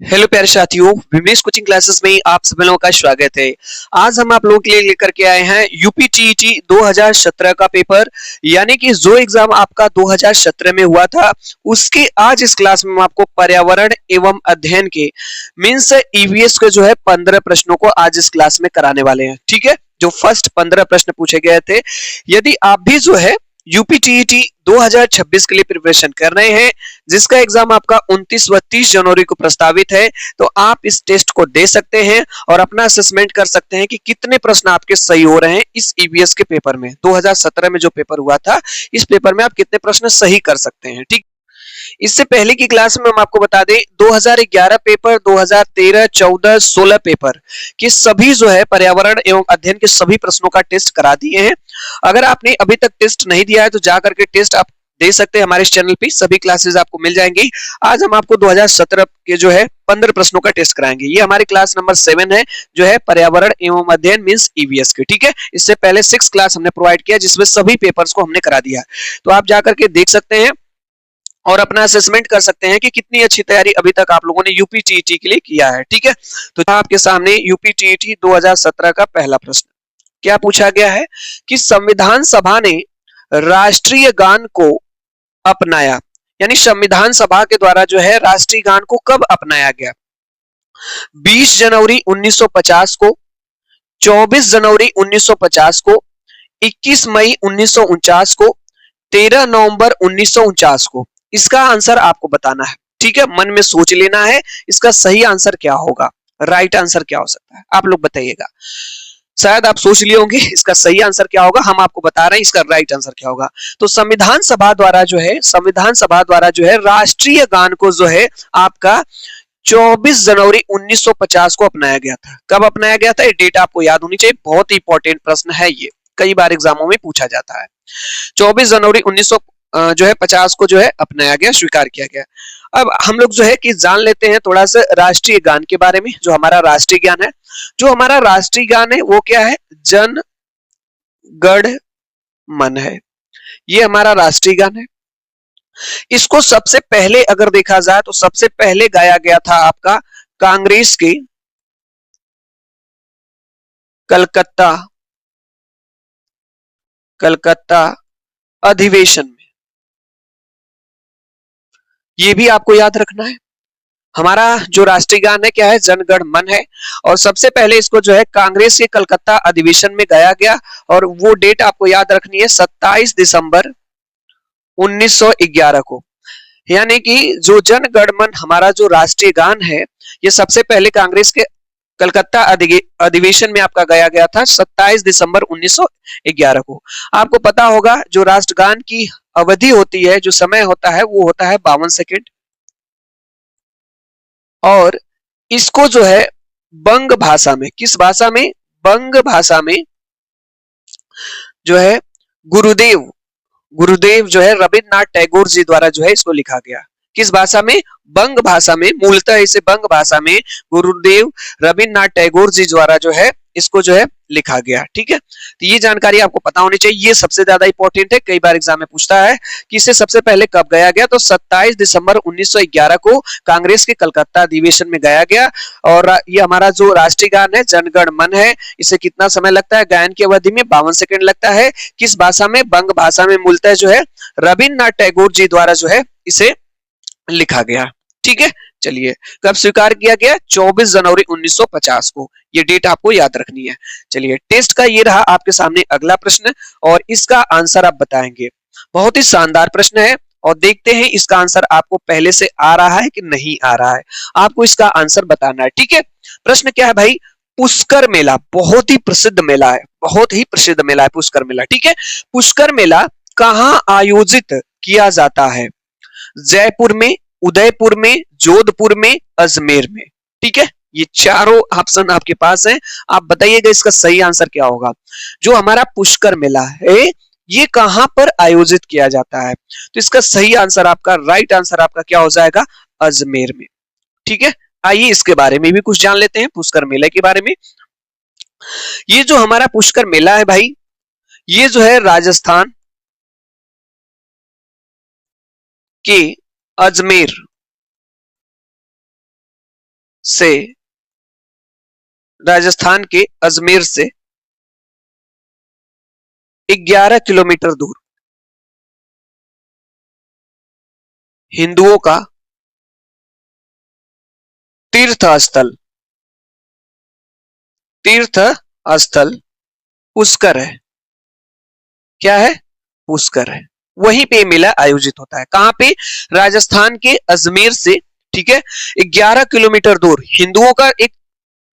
Hello प्यारे साथियों, Vimlesh coaching classes में आप सभी लोगों का स्वागत है। आज हम आप लोगों के लिए लेकर के आए हैं यूपी टीईटी 2017 का पेपर, यानी कि जो एग्जाम आपका 2017 में हुआ था उसके आज इस क्लास में हम आपको पर्यावरण एवं अध्ययन के मींस ईवीएस के जो है 15 प्रश्नों को आज इस क्लास में कराने वाले हैं। ठीक है, जो फर्स्ट 15 प्रश्न पूछे गए थे, यदि आप भी जो है यूपी टीईटी 2026 के लिए प्रिपरेशन कर रहे हैं, जिसका एग्जाम आपका 29 व 30 जनवरी को प्रस्तावित है, तो आप इस टेस्ट को दे सकते हैं और अपना असेसमेंट कर सकते हैं कि कितने प्रश्न आपके सही हो रहे हैं इस ईवीएस के पेपर में। 2017 में जो पेपर हुआ था, इस पेपर में आप कितने प्रश्न सही कर सकते हैं। ठीक, इससे पहले की क्लास में हम आपको बता दें 2011 पेपर, 2013, 14, 16 पेपर के सभी जो है पर्यावरण एवं अध्ययन के सभी प्रश्नों का टेस्ट करा दिए हैं। अगर आपने अभी तक टेस्ट नहीं दिया है तो जा करके टेस्ट आप दे सकते हैं। हमारे इस चैनल पे सभी क्लासेस आपको मिल जाएंगी। आज हम आपको 2017 के जो है 15 प्रश्नों का टेस्ट कराएंगे। ये हमारी क्लास नंबर 7 है, जो है पर्यावरण एवं अध्ययन मींस ईवीएस की। ठीक है, इससे पहले 6 क्लास हमने प्रोवाइड किया जिसमें सभी पेपर्स को हमने करा दिया। तो आप जाकर के देख सकते हैं और अपना असेसमेंट कर सकते हैं कि कितनी अच्छी तैयारी अभी तक आप लोगों ने यूपी टीईटी के लिए किया है। ठीक है, तो आपके सामने यूपी टीईटी 2017 का पहला प्रश्न क्या पूछा गया है कि संविधान सभा ने राष्ट्रीय गान को अपनाया, यानी संविधान सभा के द्वारा जो है राष्ट्रीय गान को कब अपनाया गया? 20 जनवरी 1950 को, 24 जनवरी 1950 को, 21 मई 1949 को, 13 नवंबर 1949 को। इसका आंसर आपको बताना है। ठीक है, मन में सोच लेना है इसका सही आंसर क्या होगा, राइट आंसर क्या हो सकता है, आप लोग बताइएगा। शायद आप सोच लिए होंगे इसका सही आंसर क्या होगा, हम आपको बता रहे हैं इसका राइट आंसर क्या होगा। तो संविधान सभा द्वारा जो है, संविधान सभा द्वारा जो है राष्ट्रीय गान को जो है आपका 24 जनवरी 1950 को अपनाया गया था। कब अपनाया गया था, ये डेट आपको याद होनी चाहिए, बहुत ही इंपॉर्टेंट प्रश्न है ये, कई बार एग्जामों में पूछा जाता है। 24 जनवरी 1900 जो है 50 को जो है अपनाया गया, स्वीकार किया गया। अब हम लोग जो है कि जान लेते हैं थोड़ा सा राष्ट्रीय गान के बारे में। जो हमारा राष्ट्रीय गान है, जो हमारा राष्ट्रीय गान है वो क्या है? जन गण मन है, ये हमारा राष्ट्रीय गान है। इसको सबसे पहले अगर देखा जाए तो सबसे पहले गाया गया था आपका कांग्रेस के कलकत्ता कलकत्ता अधिवेशन में। ये भी आपको याद रखना है। हमारा जो राष्ट्रीय गान है क्या है? जनगण मन है। और सबसे पहले इसको जो है कांग्रेस के कलकत्ता अधिवेशन में गाया गया, और वो डेट आपको याद रखनी है 27 दिसंबर 1911 को। यानी कि जो जनगण मन हमारा जो राष्ट्रीय गान है, ये सबसे पहले कांग्रेस के कलकत्ता अधिवेशन में आपका गाया गया था 27 दिसंबर 1911 को। आपको पता होगा जो राष्ट्रगान की अवधि होती है, जो समय होता है, वो होता है 52 सेकेंड। और इसको जो है बंग भाषा में, किस भाषा में? बंग भाषा में जो है गुरुदेव गुरुदेव जो है रविन्द्रनाथ टैगोर जी द्वारा जो है इसको लिखा गया। किस भाषा में? बंग भाषा में। मूलतः इसे बंग भाषा में गुरुदेव रविन्द्रनाथ टैगोर जी द्वारा जो है इसको जो है लिखा गया। ठीक है, तो ये जानकारी आपको पता होनी चाहिए, ये सबसे ज्यादा इंपॉर्टेंट है, कई बार एग्जाम में पूछता है कि इसे सबसे पहले कब गाया गया। तो 27 दिसंबर 1911 को कांग्रेस के कलकत्ता अधिवेशन में गाया गया। और ये हमारा जो राष्ट्रीय गान है जनगण मन है, इसे कितना समय लगता है गायन की अवधि में? 52 सेकेंड लगता है। किस भाषा में? बंग भाषा में। मूलतः जो है रविन्द्रनाथ टैगोर जी द्वारा जो है इसे लिखा गया। ठीक है, चलिए कब स्वीकार किया गया? 24 जनवरी 1950 को। ये डेट आपको याद रखनी है। चलिए, टेस्ट का ये रहा आपके सामने अगला प्रश्न, और इसका आंसर आप बताएंगे। बहुत ही शानदार प्रश्न है, और देखते हैं इसका आंसर आपको पहले से आ रहा है कि नहीं आ रहा है। आपको इसका आंसर बताना है। ठीक है, प्रश्न क्या है भाई? पुष्कर मेला बहुत ही प्रसिद्ध मेला है, बहुत ही प्रसिद्ध मेला है पुष्कर मेला। ठीक है, पुष्कर मेला कहाँ आयोजित किया जाता है? जयपुर में, उदयपुर में, जोधपुर में, अजमेर में। ठीक है, ये चारों ऑप्शन आपके पास हैं। आप बताइएगा इसका सही आंसर क्या होगा। जो हमारा पुष्कर मेला है ये कहां पर आयोजित किया जाता है? तो इसका सही आंसर आपका, राइट आंसर आपका क्या हो जाएगा? अजमेर में। ठीक है, आइए इसके बारे में भी कुछ जान लेते हैं, पुष्कर मेले के बारे में। ये जो हमारा पुष्कर मेला है भाई, ये जो है राजस्थान के अजमेर से, राजस्थान के अजमेर से 11 किलोमीटर दूर हिंदुओं का तीर्थ स्थल पुष्कर है। क्या है? पुष्कर है। वहीं पे मेला आयोजित होता है। कहां पे? राजस्थान के अजमेर से, ठीक है, 11 किलोमीटर दूर हिंदुओं का एक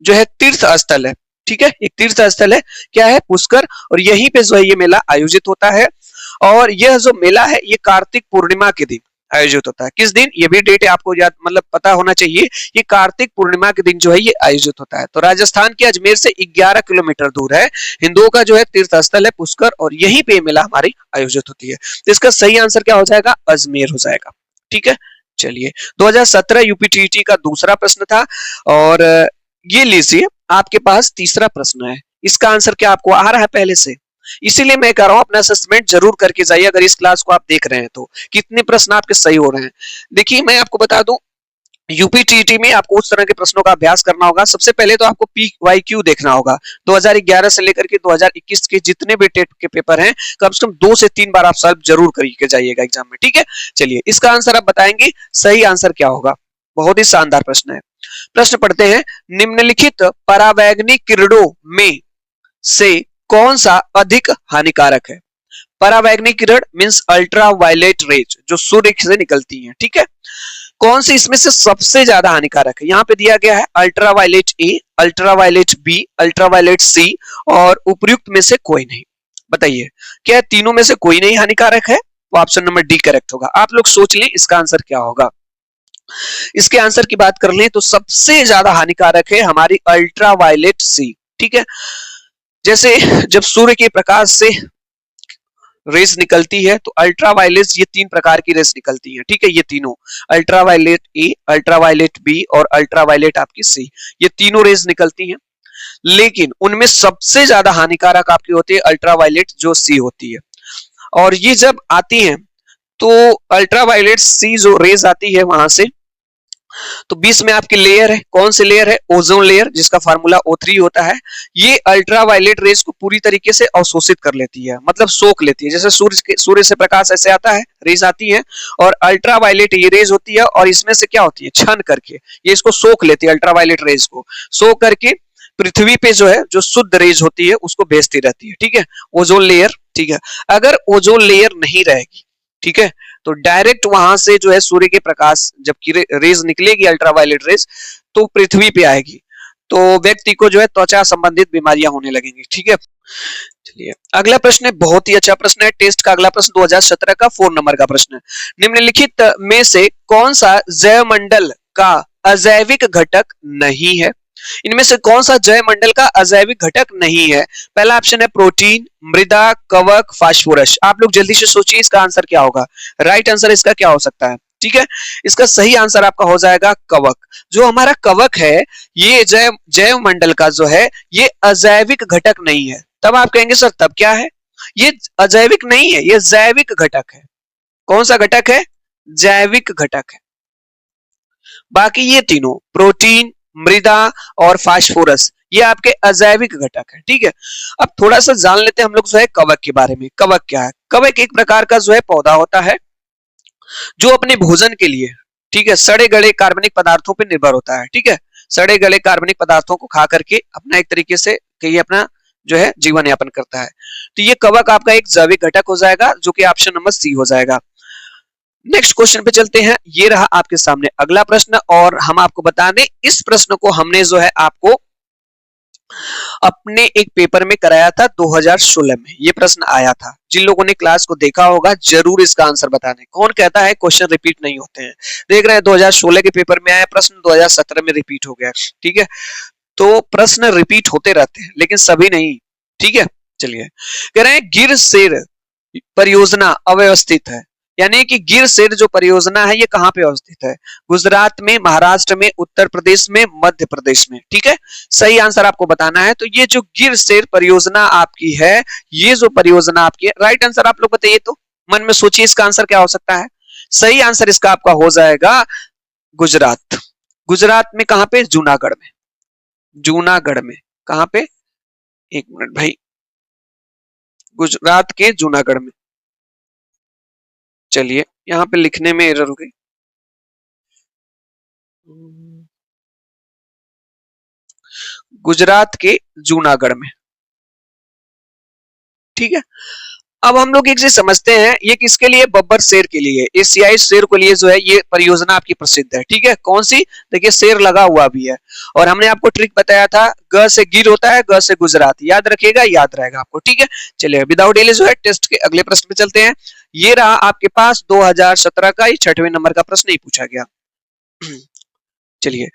जो है तीर्थ स्थल है। ठीक है, एक तीर्थ स्थल है। क्या है? पुष्कर। और यहीं पे जो है ये मेला आयोजित होता है। और यह जो मेला है ये कार्तिक पूर्णिमा के दिन आयोजित होता है। किस दिन? ये भी डेट आपको याद मतलब पता होना चाहिए। ये कार्तिक पूर्णिमा के दिन जो है ये आयोजित होता है। तो राजस्थान के अजमेर से 11 किलोमीटर दूर है हिंदुओं का जो है तीर्थ स्थल है पुष्कर, और यहीं पे मेला हमारी आयोजित होती है। तो इसका सही आंसर क्या हो जाएगा? अजमेर हो जाएगा। ठीक है, चलिए 2017 यूपीटीटी का दूसरा प्रश्न था। और ये लीजिए आपके पास तीसरा प्रश्न है। इसका आंसर क्या आपको आ रहा है पहले से? इसीलिए मैं कह रहा हूं अपना असेसमेंट जरूर करके जाइए अगर इस क्लास को आप देख रहे हैं तो कितने प्रश्न आपके सही हो रहे हैं। देखिए मैं आपको बता दूं यूपीटीटी में आपको उस तरह के प्रश्नों का अभ्यास करना होगा। सबसे पहले तो आपको पीवाईक्यू देखना होगा। 2011 से लेकर के 2021 के जितने भी टेट के पेपर हैं कम से कम 2 से 3 बार आप सॉल्व जरूर करके जाइएगा एग्जाम में। ठीक है, चलिए इसका आंसर आप बताएंगे सही आंसर क्या होगा। बहुत ही शानदार प्रश्न है। प्रश्न पढ़ते हैं, निम्नलिखित परावैंगनिक किरणों में से कौन सा अधिक हानिकारक है? परावैंगनिक किरण मींस अल्ट्रा वायलेट रेज जो सूर्य से निकलती हैं। ठीक है, कौन सी इसमें से सबसे ज्यादा हानिकारक है? यहाँ पे दिया गया है ultraviolet A, ultraviolet B, ultraviolet C और उपयुक्त में से कोई नहीं। बताइए क्या तीनों में से कोई नहीं हानिकारक है? तो ऑप्शन नंबर डी करेक्ट होगा। आप लोग सोच लें इसका आंसर क्या होगा। इसके आंसर की बात कर लें तो सबसे ज्यादा हानिकारक है हमारी अल्ट्रा वायलेट सी। ठीक है, जैसे जब सूर्य के प्रकाश से रेस निकलती है तो अल्ट्रा वायलेट ये 3 प्रकार की रेस निकलती हैं। ठीक है, ये तीनों ultra violet A, ultraviolet B और अल्ट्रा वायलेट आपकी सी, ये तीनों रेस निकलती हैं। लेकिन उनमें सबसे ज्यादा हानिकारक आपकी होती है अल्ट्रा वायलेट जो सी होती है। और ये जब आती है तो अल्ट्रा वायलेट सी जो रेस आती है वहां से तो बीच में आपकी लेयर है। कौन सी लेयर है? ओजोन लेयर, जिसका फार्मूला O3 होता है। ये अल्ट्रा वायलेट रेस को पूरी तरीके से अवशोषित कर लेती है, मतलब सोख लेती है। जैसे सूर्य से प्रकाश ऐसे आता है, रेज आती है और अल्ट्रा वायलेट ये रेज होती है और इसमें से क्या होती है? छन करके ये इसको सोख लेती है, अल्ट्रा वायलेट रेज को सोख करके पृथ्वी पे जो है जो शुद्ध रेज होती है उसको भेजती रहती है। ठीक है, ओजोन लेयर। ठीक है, अगर ओजोन लेयर नहीं रहेगी, ठीक है, तो डायरेक्ट वहां से जो है सूर्य के प्रकाश जब रेज निकलेगी अल्ट्रावायलेट रेज तो पृथ्वी पे आएगी तो व्यक्ति को जो है त्वचा संबंधित बीमारियां होने लगेंगी। ठीक है, चलिए अगला प्रश्न है, बहुत ही अच्छा प्रश्न है। टेस्ट का अगला प्रश्न 2017 का 4 नंबर का प्रश्न है। निम्नलिखित में से कौन सा जैवमंडल का अजैविक घटक नहीं है? इनमें से कौन सा जैवमंडल का अजैविक घटक नहीं है? पहला ऑप्शन है प्रोटीन, मृदा, कवक, फास्फोरस। आप लोग जल्दी से सोचिए इसका आंसर क्या होगा। राइट आंसर इसका क्या हो सकता है? ठीक है, इसका सही आंसर आपका हो जाएगा कवक। जो हमारा कवक है ये जैव मंडल का जो है ये अजैविक घटक नहीं है। तब आप कहेंगे सर तब क्या है? ये अजैविक नहीं है, ये जैविक घटक है। कौन सा घटक है? जैविक घटक है। बाकी ये तीनों प्रोटीन, मृदा और फास्फोरस ये आपके अजैविक घटक है। ठीक है, अब थोड़ा सा जान लेते हैं हम लोग जो है कवक के बारे में। कवक क्या है? कवक एक प्रकार का जो है पौधा होता है जो अपने भोजन के लिए, ठीक है, सड़े गले कार्बनिक पदार्थों पर निर्भर होता है। ठीक है, सड़े गले कार्बनिक पदार्थों को खा करके अपना एक तरीके से कहीं अपना जो है जीवन यापन करता है। तो ये कवक आपका एक जैविक घटक हो जाएगा जो कि ऑप्शन नंबर सी हो जाएगा। नेक्स्ट क्वेश्चन पे चलते हैं। ये रहा आपके सामने अगला प्रश्न और हम आपको बता दें इस प्रश्न को हमने जो है आपको अपने एक पेपर में कराया था 2016 में। ये प्रश्न आया था। जिन लोगों ने क्लास को देखा होगा जरूर इसका आंसर बता दें। कौन कहता है क्वेश्चन रिपीट नहीं होते हैं? देख रहे हैं 2016 के पेपर में आया प्रश्न 2017 में रिपीट हो गया। ठीक है, तो प्रश्न रिपीट होते रहते हैं लेकिन सभी नहीं। ठीक है, चलिए कह रहे हैं गिर सेर परियोजना अव्यवस्थित है। यानी कि गिर सेर जो परियोजना है ये कहां पे अवस्थित है? गुजरात में, महाराष्ट्र में, उत्तर प्रदेश में, मध्य प्रदेश में। ठीक है, सही आंसर आपको बताना है। तो ये जो गिर सेर परियोजना आपकी है, ये जो परियोजना आपकी है, राइट आंसर आप लोग बताइए। तो मन में सोचिए इसका आंसर क्या हो सकता है। सही आंसर इसका आपका हो जाएगा गुजरात। गुजरात में कहां पे? जूनागढ़ में। जूनागढ़ में कहां पे? एक मिनट भाई, गुजरात के जूनागढ़ में। चलिए यहाँ पे लिखने में एरर हो गई। गुजरात के जूनागढ़ में, ठीक है। अब हम लोग एक चीज समझते हैं, ये किसके लिए? बब्बर शेर के लिए, एशियाई शेर के लिए जो है ये परियोजना आपकी प्रसिद्ध है, ठीक है। कौन सी? देखिए शेर लगा हुआ भी है, और हमने आपको ट्रिक बताया था, ग से गिर होता है, ग से गुजरात, याद रखिएगा, याद रहेगा आपको, ठीक है। चलिए विदाउट डिले जो है टेस्ट के अगले प्रश्न पे चलते हैं। ये रहा आपके पास 2017 का 6वें नंबर का प्रश्न, ही पूछा गया। चलिए,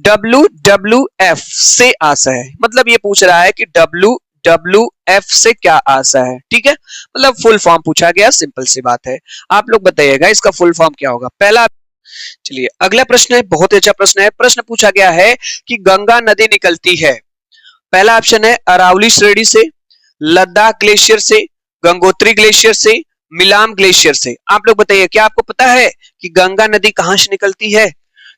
WWF से आशा है, मतलब ये पूछ रहा है कि WWF से क्या आशा है, ठीक है। मतलब फुल फॉर्म पूछा गया, सिंपल सी बात है। आप लोग बताइएगा इसका फुल फॉर्म क्या होगा पहला। चलिए अगला प्रश्न है, बहुत अच्छा प्रश्न है। प्रश्न पूछा गया है कि गंगा नदी निकलती है, पहला ऑप्शन है अरावली श्रेणी से, लद्दाख ग्लेशियर से, गंगोत्री ग्लेशियर से, मिलाम ग्लेशियर से। आप लोग बताइए, क्या आपको पता है कि गंगा नदी कहां से निकलती है?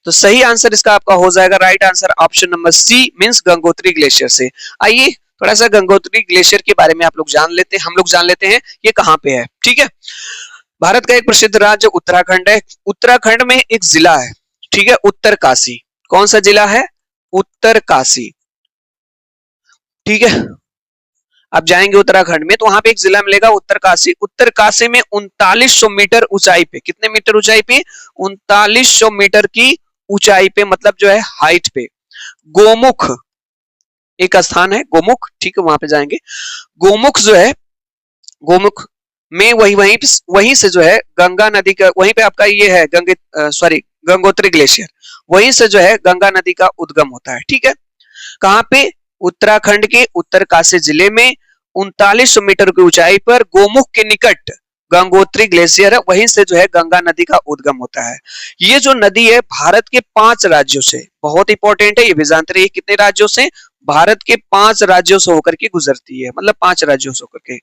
तो सही आंसर इसका आपका हो जाएगा, right answer option number C means Gangotri glacier से। आइए थोड़ा सा गंगोत्री ग्लेशियर के बारे में आप लोग जान लेते हैं, हम लोग जान लेते हैं ये कहां पे है, ठीक है। भारत का एक प्रसिद्ध राज्य उत्तराखंड है। उत्तराखंड में एक जिला है, ठीक है, उत्तरकाशी। कौन सा जिला है? उत्तरकाशी, ठीक है। आप जाएंगे उत्तराखंड में तो वहां पे एक जिला मिलेगा उत्तरकाशी। उत्तरकाशी में 3900 मीटर ऊंचाई पे, कितने मीटर ऊंचाई पे? 3900 मीटर की ऊंचाई पे, मतलब जो है हाइट पे, गोमुख एक स्थान है, गोमुख, ठीक है, वहां पे जाएंगे। गोमुख जो है, गोमुख में वहीं से जो है गंगा नदी का, वहीं पे आपका ये है गंगोत्री ग्लेशियर, वहीं से जो है गंगा नदी का उद्गम होता है, ठीक है। कहां पे? उत्तराखंड के उत्तरकाशी जिले में 3900 मीटर की ऊंचाई पर गोमुख के निकट गंगोत्री ग्लेशियर है, वहीं से जो है गंगा नदी का उद्गम होता है। ये जो नदी है भारत के 5 राज्यों से, बहुत इंपॉर्टेंट है, ये भी जानते रहिए कितने राज्यों से? भारत के 5 राज्यों से होकर के गुजरती है, मतलब 5 राज्यों से होकर के।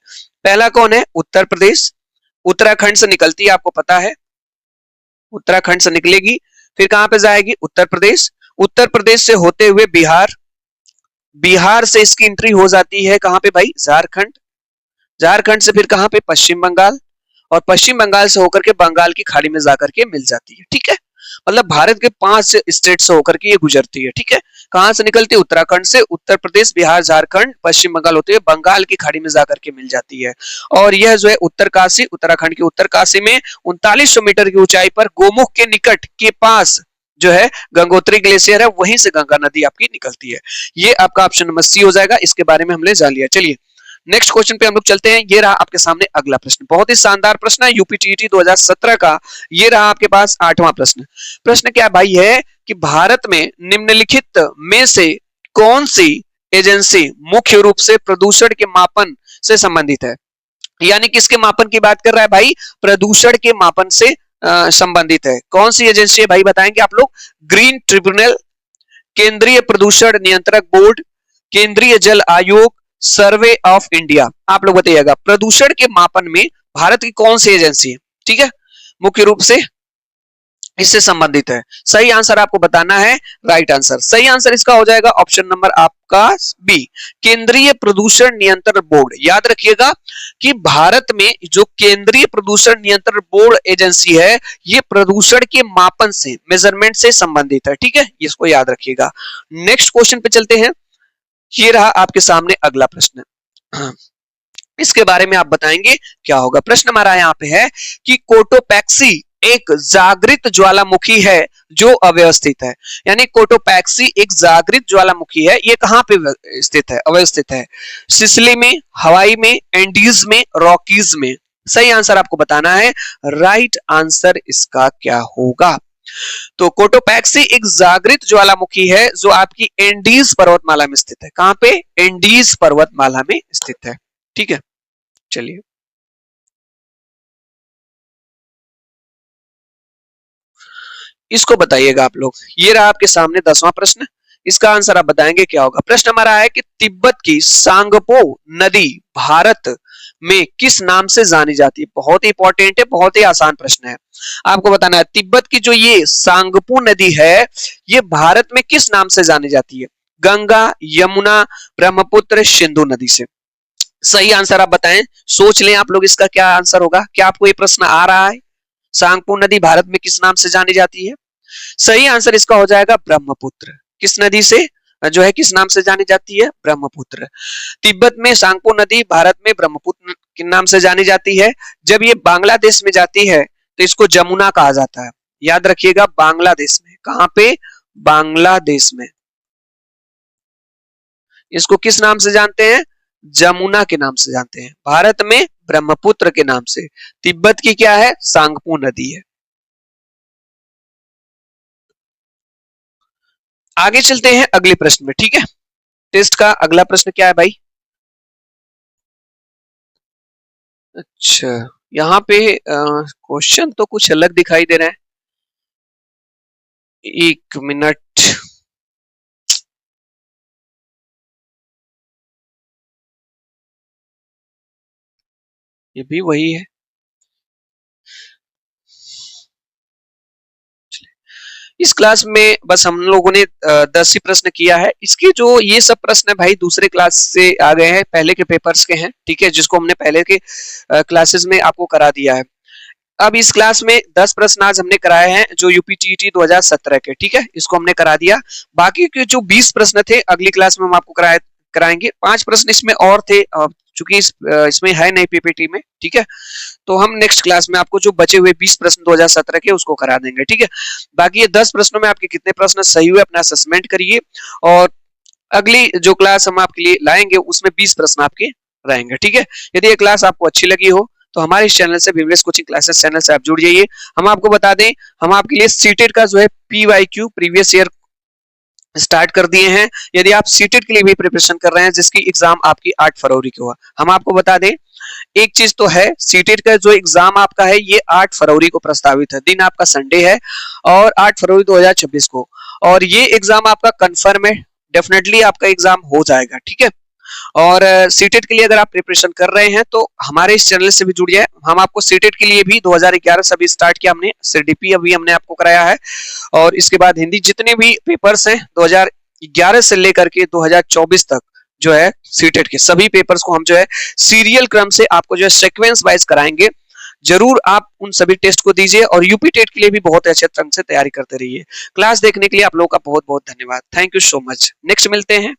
पहला कौन है? उत्तर प्रदेश, उत्तराखंड से निकलती है, आपको पता है, उत्तराखंड से निकलेगी, फिर कहां पे जाएगी? उत्तर प्रदेश, उत्तर प्रदेश से होते हुए बिहार, बिहार से इसकी एंट्री हो जाती है कहां पे भाई? झारखंड, झारखंड से फिर कहां पे? पश्चिम बंगाल, और पश्चिम बंगाल से होकर के बंगाल की खाड़ी में जाकर के मिल जाती है, ठीक है। मतलब भारत के 5 स्टेट से होकर के ये गुजरती है, ठीक है। कहां से निकलती है? उत्तराखंड से, उत्तर प्रदेश, बिहार, झारखंड, पश्चिम बंगाल होते हुए बंगाल की खाड़ी में जाकर के मिल जाती है। और यह जो है उत्तरकाशी, उत्तराखंड के उत्तरकाशी में 3900 मीटर की ऊंचाई पर गोमुख के निकट के पास जो है गंगोत्री ग्लेशियर है, वहीं से गंगा नदी आपकी निकलती है। ये आपका ऑप्शन नंबर सी हो जाएगा, इसके बारे में हमने जान लिया। चलिए नेक्स्ट क्वेश्चन पे हम लोग चलते हैं। ये रहा आपके सामने अगला प्रश्न, बहुत ही शानदार प्रश्न है, यूपीटीईटी 2017 का। ये रहा आपके पास 8वां प्रश्न। प्रश्न क्या भाई है कि भारत में निम्नलिखित में से कौन सी एजेंसी मुख्य रूप से प्रदूषण के मापन से संबंधित है? यानी किसके मापन की बात कर रहा है भाई? प्रदूषण के मापन से संबंधित है। कौन सी एजेंसी है भाई, बताएंगे आप लोग? ग्रीन ट्रिब्यूनल, केंद्रीय प्रदूषण नियंत्रक बोर्ड, केंद्रीय जल आयोग, सर्वे ऑफ इंडिया। आप लोग बताइएगा प्रदूषण के मापन में भारत की कौन सी एजेंसी है, ठीक है, मुख्य रूप से इससे संबंधित है। सही आंसर आपको बताना है, राइट आंसर, सही आंसर इसका हो जाएगा ऑप्शन नंबर आपका बी, केंद्रीय प्रदूषण नियंत्रण बोर्ड। याद रखिएगा कि भारत में जो केंद्रीय प्रदूषण नियंत्रण बोर्ड एजेंसी है, ये प्रदूषण के मापन से, मेजरमेंट से संबंधित है, ठीक है, इसको याद रखिएगा। नेक्स्ट क्वेश्चन पे चलते हैं। ये रहा आपके सामने अगला प्रश्न, इसके बारे में आप बताएंगे क्या होगा। प्रश्न हमारा यहाँ पे है कि कोटोपैक्सी एक जागृत ज्वालामुखी है जो अव्यवस्थित है। यानी कोटोपैक्सी एक जागृत ज्वालामुखी है, ये कहां पे स्थित है? अवस्थित है। सिसिली में, हवाई में, एंडीज में, रॉकीज में। सही आंसर आपको बताना है, राइट आंसर इसका क्या होगा? तो कोटोपैक्सी एक जागृत ज्वालामुखी है जो आपकी एंडीज पर्वतमाला में स्थित है। कहां पे? एंडीज पर्वतमाला में स्थित है, ठीक है। चलिए इसको बताइएगा आप लोग। ये रहा आपके सामने 10वां प्रश्न, इसका आंसर आप बताएंगे क्या होगा। प्रश्न हमारा है कि तिब्बत की सांगपो नदी भारत में किस नाम से जानी जाती है? बहुत ही इंपॉर्टेंट है, बहुत ही आसान प्रश्न है। आपको बताना है तिब्बत की जो ये सांगपू नदी है, ये भारत में किस नाम से जानी जाती है? गंगा, यमुना, ब्रह्मपुत्र, सिंधु नदी से। सही आंसर आप बताएं, सोच लें आप लोग इसका क्या आंसर होगा। क्या आपको ये प्रश्न आ रहा है? सांगपू नदी भारत में किस नाम से जानी जाती है? सही आंसर इसका हो जाएगा ब्रह्मपुत्र। किस नदी से जो है किस नाम से जानी जाती है? ब्रह्मपुत्र। तिब्बत में सांगपो नदी भारत में ब्रह्मपुत्र के नाम से जानी जाती है। जब ये बांग्लादेश में जाती है तो इसको जमुना कहा जाता है। याद रखिएगा, बांग्लादेश में। कहां पे? बांग्लादेश में। इसको किस नाम से जानते हैं? जमुना के नाम से जानते हैं। भारत में ब्रह्मपुत्र के नाम से। तिब्बत की क्या है? सांगपो नदी है। आगे चलते हैं अगले प्रश्न में, ठीक है। टेस्ट का अगला प्रश्न क्या है भाई? अच्छा, यहाँ पे क्वेश्चन तो कुछ अलग दिखाई दे रहा है। एक मिनट, ये भी वही है। इस क्लास में बस हम लोगों ने 10 ही प्रश्न किया है। इसके जो ये सब प्रश्न है भाई दूसरे क्लास से आ गए हैं, पहले के पेपर्स के हैं, ठीक है, जिसको हमने पहले के क्लासेस में आपको करा दिया है। अब इस क्लास में 10 प्रश्न आज हमने कराए हैं जो यूपीटीईटी 2017 के, ठीक है, इसको हमने करा दिया। बाकी के जो 20 प्रश्न थे अगली क्लास में हम आपको कराएंगे। 5 प्रश्न इसमें और थे, चूंकि इसमें है नहीं पीपीटी में, ठीक है, तो हम नेक्स्ट क्लास में आपको जो बचे हुए 20 प्रश्न 2017 के उसको करा देंगे, ठीक है। बाकी ये 10 प्रश्नों में आपके कितने प्रश्न सही हुए अपना असेसमेंट करिए, और अगली जो क्लास हम आपके लिए लाएंगे उसमें 20 प्रश्न आपके रहेंगे, ठीक है। यदि ये क्लास आपको अच्छी लगी हो तो हमारे इस चैनल से विमलेश कोचिंग क्लासेस चैनल से आप जुड़ जाइए। हम आपको बता दें, हम आपके लिए सीटेट का जो है पीवाईक्यू प्रीवियस ईयर स्टार्ट कर दिए हैं। यदि आप सीटेट के लिए भी प्रिपरेशन कर रहे हैं जिसकी एग्जाम आपकी 8 फरवरी को हुआ, हम आपको बता दें एक चीज तो है, सीटेट का जो एग्जाम आपका है ये 8 फरवरी को प्रस्तावित है, दिन आपका संडे है, और 8 फरवरी 2026 को, और ये एग्जाम आपका कंफर्म है, डेफिनेटली आपका एग्जाम हो जाएगा, ठीक है। और सीटेट के लिए अगर आप प्रिपरेशन कर रहे हैं तो हमारे इस चैनल से भी जुड़ जाए। हम आपको सीटेट के लिए भी 2011 से अभी स्टार्ट किया हमने, सीडीपी अभी हमने आपको कराया है, और इसके बाद हिंदी जितने भी पेपर्स हैं 2011 से लेकर के 2024 तक जो है सीटेट के सभी पेपर्स को हम जो है सीरियल क्रम से आपको जो है सीक्वेंस वाइज कराएंगे। जरूर आप उन सभी टेस्ट को दीजिए और यूपी टेट के लिए भी बहुत अच्छे ढंग से तैयारी करते रहिए। क्लास देखने के लिए आप लोगों का बहुत बहुत धन्यवाद। Thank you so much. Next मिलते हैं।